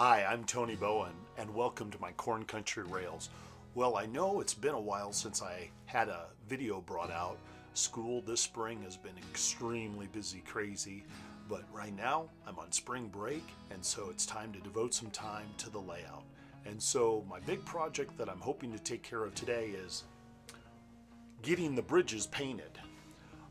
Hi, I'm Tony Bowen, and welcome to my Corn Country Rails. Well, I know it's been a while since I had a video brought out. School this spring has been extremely busy, crazy, but right now I'm on spring break, and so it's time to devote some time to the layout. And so my big project that I'm hoping to take care of today is getting the bridges painted.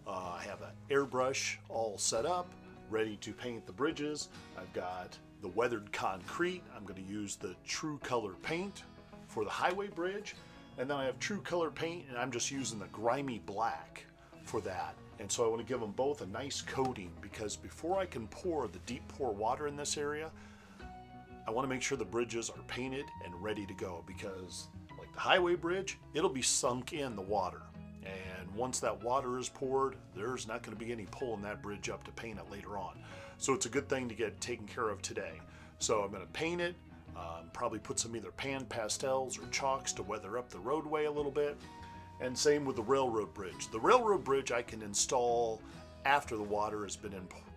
I have an airbrush all set up, ready to paint the bridges. I've got the weathered concrete. I'm going to use the True Color paint for the highway bridge, and then I have True Color paint, and I'm just using the grimy black for that. And so I want to give them both a nice coating, because before I can pour the deep pour water in this area, I want to make sure the bridges are painted and ready to go, because like the highway bridge, it'll be sunk in the water. And once that water is poured, there's not going to be any pulling that bridge up to paint it later on. So it's a good thing to get taken care of today. So I'm going to paint it, probably put some either pan pastels or chalks to weather up the roadway a little bit. And same with the railroad bridge. The railroad bridge I can install after the water has been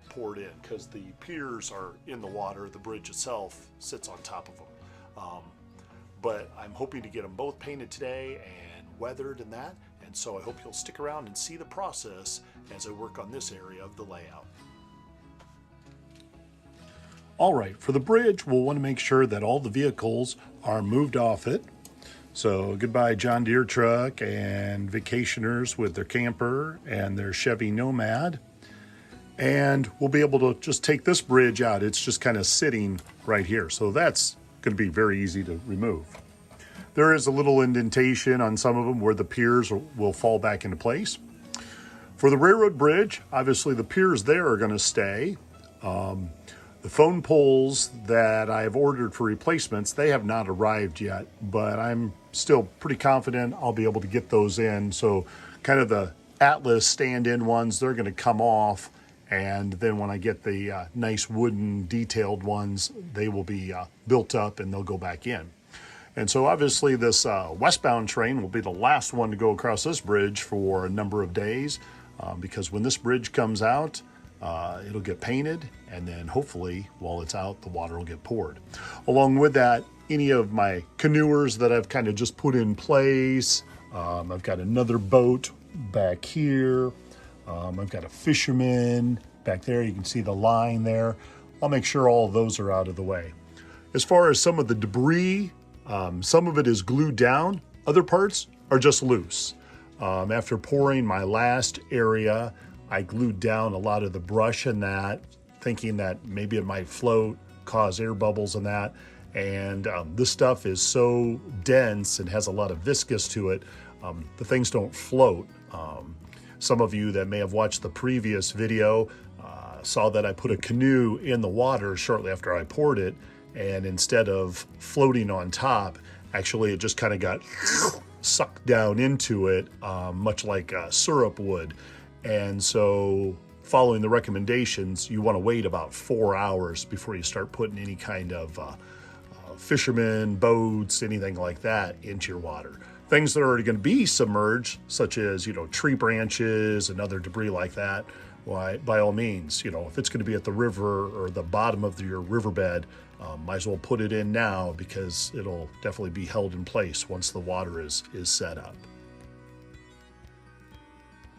poured in, because the piers are in the water. The bridge itself sits on top of them. But I'm hoping to get them both painted today and weathered and that. And so I hope you'll stick around and see the process as I work on this area of the layout. All right, for the bridge, we'll want to make sure that all the vehicles are moved off it. So goodbye John Deere truck and vacationers with their camper and their Chevy Nomad. And we'll be able to just take this bridge out. It's just kind of sitting right here. So that's going to be very easy to remove. There is a little indentation on some of them where the piers will fall back into place. For the railroad bridge, obviously the piers there are going to stay. The phone poles that I've ordered for replacements, they have not arrived yet, but I'm still pretty confident I'll be able to get those in. So kind of the Atlas stand-in ones, they're going to come off. And then when I get the nice wooden detailed ones, they will be built up and they'll go back in. And so obviously this westbound train will be the last one to go across this bridge for a number of days, because when this bridge comes out, it'll get painted, and then hopefully while it's out, the water will get poured. Along with that, any of my canoers that I've kind of just put in place, I've got another boat back here. I've got a fisherman back there. You can see the line there. I'll make sure all of those are out of the way. As far as some of the debris, some of it is glued down. Other parts are just loose. After pouring my last area, I glued down a lot of the brush in that, thinking that maybe it might float, cause air bubbles and that. And this stuff is so dense and has a lot of viscous to it, the things don't float. Some of you that may have watched the previous video saw that I put a canoe in the water shortly after I poured it, and instead of floating on top, actually it just kind of got sucked down into it, much like syrup would. And so following the recommendations, you want to wait about 4 hours before you start putting any kind of fishermen, boats, anything like that into your water. Things that are already going to be submerged, such as, tree branches and other debris like that, why, by all means, if it's going to be at the river or the bottom of your riverbed, might as well put it in now, because it'll definitely be held in place once the water is set up.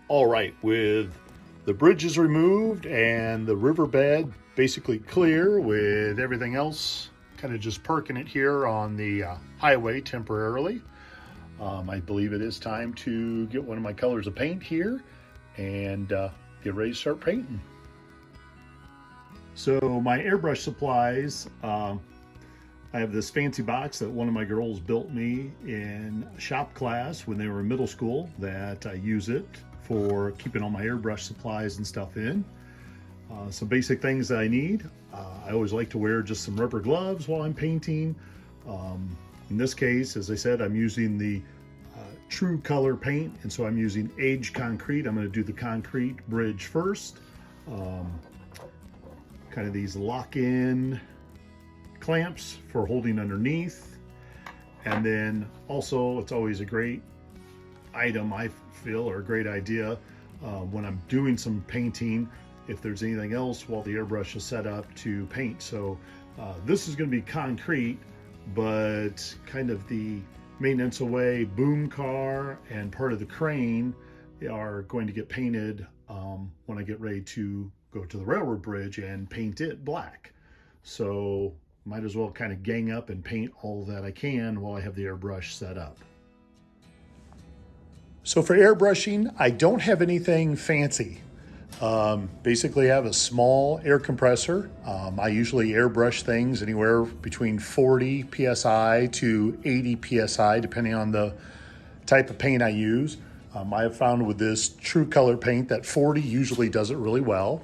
All right, with the bridges removed and the riverbed basically clear, with everything else kind of just parking it here on the highway temporarily, I believe it is time to get one of my colors of paint here and get ready to start painting. So my airbrush supplies, I have this fancy box that one of my girls built me in shop class when they were in middle school, that I use it for keeping all my airbrush supplies and stuff in. Some basic things that I need. I always like to wear just some rubber gloves while I'm painting. In this case, as I said, I'm using the True Color paint, and so I'm using aged concrete. I'm going to do the concrete bridge first. Kind of these lock-in clamps for holding underneath. And then also, it's always a great item, I feel, or a great idea when I'm doing some painting, if there's anything else while the airbrush is set up to paint. So This is going to be concrete, but kind of the maintenance away boom car and part of the crane are going to get painted when I get ready to go to the railroad bridge and paint it black. So might as well kind of gang up and paint all that I can while I have the airbrush set up. So for airbrushing, I don't have anything fancy. Basically I have a small air compressor. I usually airbrush things anywhere between 40 PSI to 80 PSI, depending on the type of paint I use. I have found with this True Color paint that 40 usually does it really well.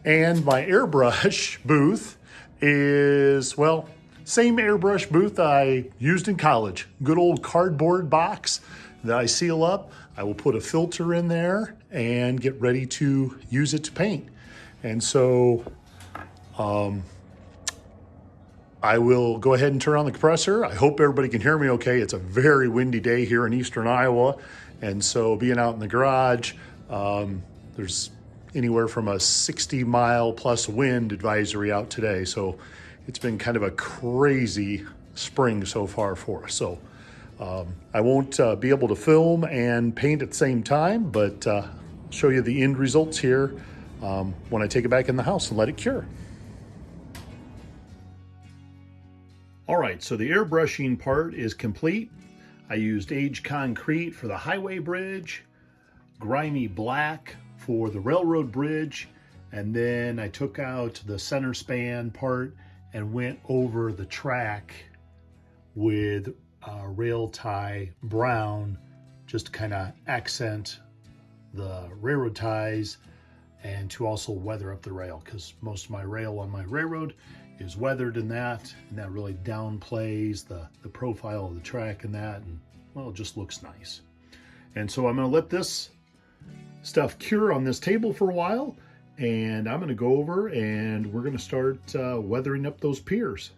And my airbrush booth is, well, same airbrush booth I used in college. Good old cardboard box that I seal up. I will put a filter in there and get ready to use it to paint. And so I will go ahead and turn on the compressor. I hope everybody can hear me okay. It's a very windy day here in eastern Iowa. And so being out in the garage, there's anywhere from a 60-mile plus wind advisory out today. So it's been kind of a crazy spring so far for us. So I won't be able to film and paint at the same time, but show you the end results here when I take it back in the house and let it cure. All right, so the airbrushing part is complete. I used aged concrete for the highway bridge, grimy black for the railroad bridge, and then I took out the center span part and went over the track with rail tie brown, just to kind of accent the railroad ties and to also weather up the rail, because most of my rail on my railroad is weathered in that, and that really downplays the profile of the track and that, and well, it just looks nice. And so I'm going to let this stuff cure on this table for a while, and I'm going to go over and we're going to start weathering up those piers.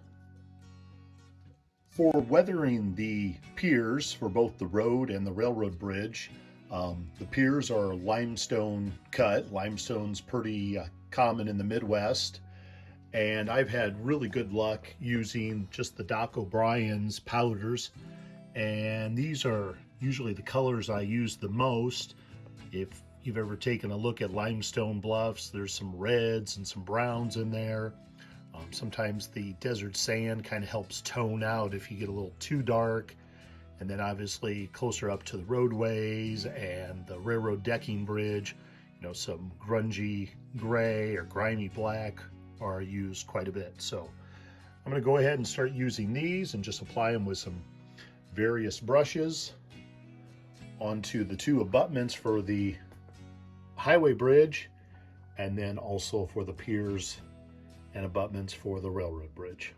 For weathering the piers for both the road and the railroad bridge, the piers are limestone cut. Limestone's pretty common in the Midwest, and I've had really good luck using just the Doc O'Brien's powders, and these are usually the colors I use the most. If you've ever taken a look at limestone bluffs, there's some reds and some browns in there. Sometimes the desert sand kind of helps tone out if you get a little too dark. And then obviously closer up to the roadways and the railroad decking bridge, you know, some grungy gray or grimy black are used quite a bit. So I'm going to go ahead and start using these and just apply them with some various brushes onto the two abutments for the highway bridge, and then also for the piers and abutments for the railroad bridge.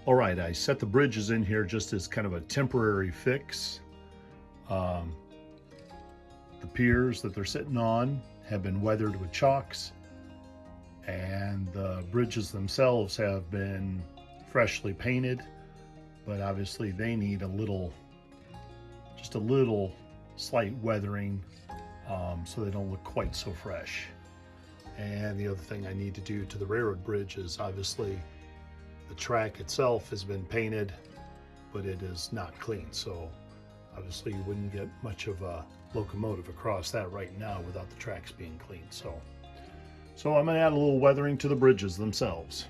All right, I set the bridges in here just as kind of a temporary fix. The piers that they're sitting on have been weathered with chalks, and the bridges themselves have been freshly painted, but obviously they need just a little slight weathering so they don't look quite so fresh. And the other thing I need to do to the railroad bridge is obviously the track itself has been painted, but it is not clean. So obviously you wouldn't get much of a locomotive across that right now without the tracks being clean. So I'm going to add a little weathering to the bridges themselves.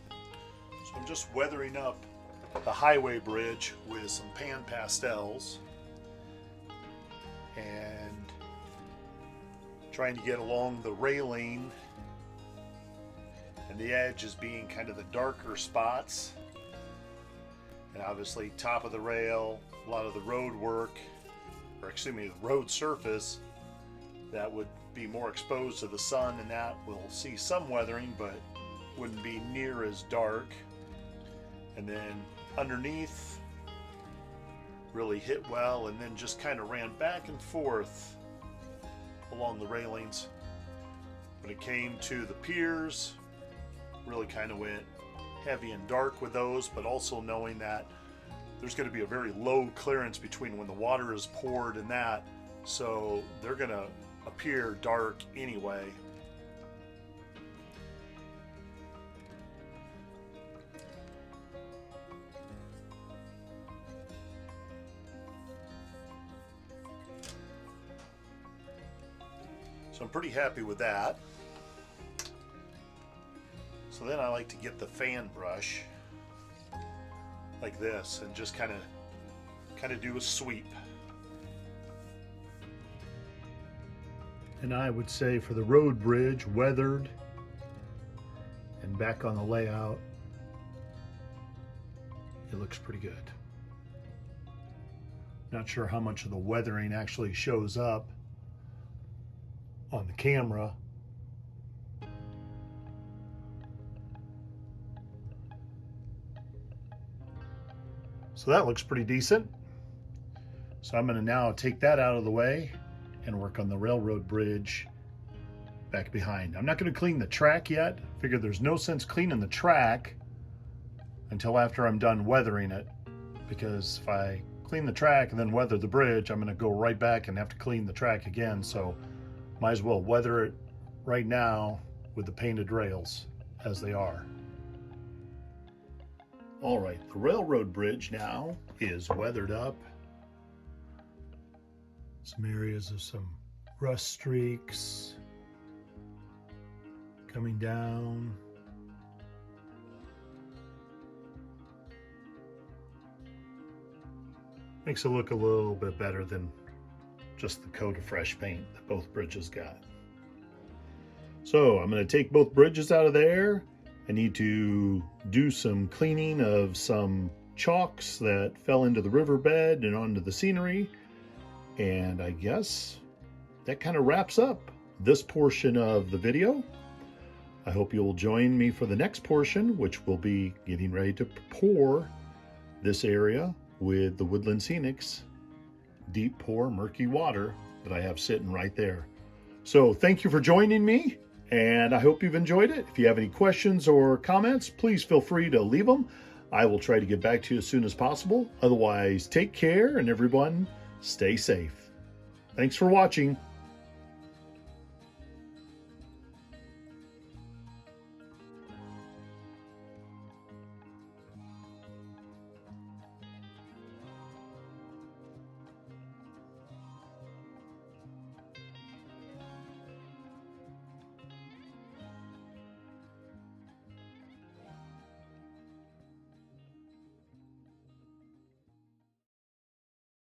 So I'm just weathering up the highway bridge with some pan pastels and trying to get along the railing and the edges being kind of the darker spots, and obviously top of the rail, a lot of the road work, or excuse me, the road surface that would be more exposed to the sun, and that will see some weathering but wouldn't be near as dark. And then underneath really hit well, and then just kind of ran back and forth along the railings. When it came to the piers, really kind of went heavy and dark with those, but also knowing that there's going to be a very low clearance between when the water is poured and that, so they're going to appear dark anyway. So I'm pretty happy with that. So then I like to get the fan brush like this and just kind of do a sweep. And I would say for the road bridge, weathered and back on the layout, it looks pretty good. Not sure how much of the weathering actually shows up on the camera. So that looks pretty decent. So I'm going to now take that out of the way and work on the railroad bridge back behind. I'm not going to clean the track yet. Figure there's no sense cleaning the track until after I'm done weathering it, because if I clean the track and then weather the bridge, I'm going to go right back and have to clean the track again. So might as well weather it right now with the painted rails as they are. All right, the railroad bridge now is weathered up. Some areas of some rust streaks coming down. Makes it look a little bit better than just the coat of fresh paint that both bridges got. So I'm going to take both bridges out of there. I need to do some cleaning of some chalks that fell into the riverbed and onto the scenery. And I guess that kind of wraps up this portion of the video. I hope you'll join me for the next portion, which will be getting ready to pour this area with the Woodland Scenics deep pour murky water that I have sitting right there. So thank you for joining me, and I hope you've enjoyed it. If you have any questions or comments, please feel free to leave them. I will try to get back to you as soon as possible. Otherwise, take care, and everyone, stay safe. Thanks for watching.